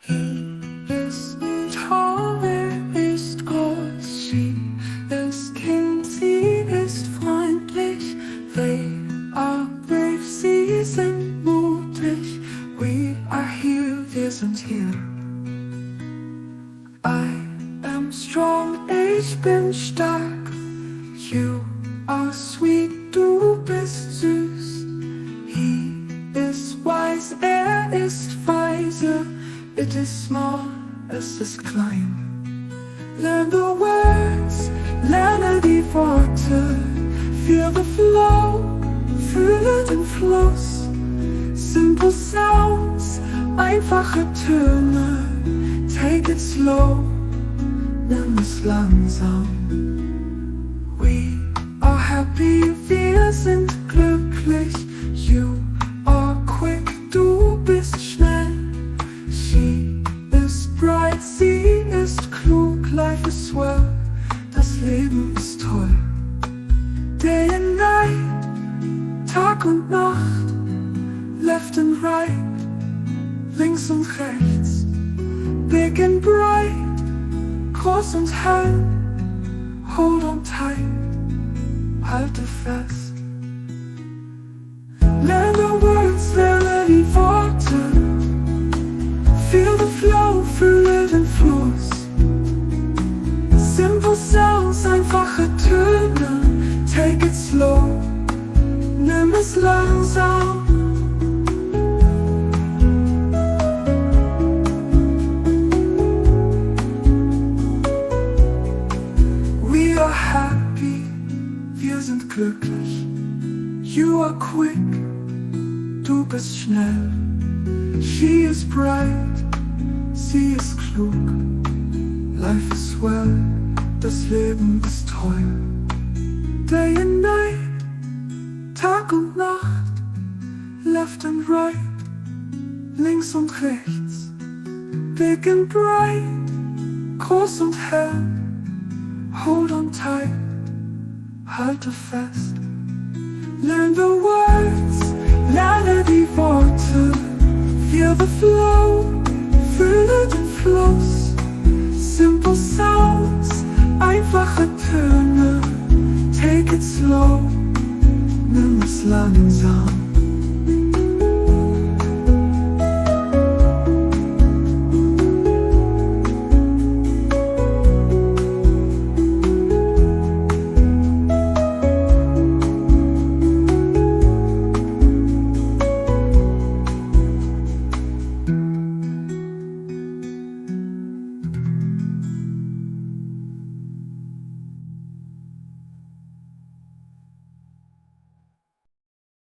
ist tall, ist groß, sie ist Kind, sie ist freundlich. They are brave, sie sind mutig. We are here, wir sind hier. I am strong, ich bin stark. You are sweet, du bist süß. He is wise, ist weise. It is small, es ist klein. Learn the words, lerne die Worte. Feel the flow, fühle den Fluss. Simple sounds, einfache Töne. Take it slow, nimm es langsam. We are happy, wir sind glücklich. You are quick, du bist schnell. She is bright, sie ist klug. Life is well, das Leben ist toll. Day and night, Tag und Nacht. Left and right, links und rechts. Big and bright, groß und hell. Hold on tight, halte fest. Learn the words, lerne die Worte. Feel the flow, fühle den Fluss. Simple sounds, einfache Töne. Take it slow, nimm es langsam. We are happy, wir sind glücklich. You are quick, du bist schnell. She is bright, sie ist klug. Life is well, das Leben ist toll. Day and night, Tag und Nacht. Left and right, links und rechts. Big and bright, groß und hell. Hold on tight, halte fest. Learn the words, lerne die Worte. Feel the flow, fühle den Fluss. Simple sounds, einfache Töne. Take it slow, nimm es langsam.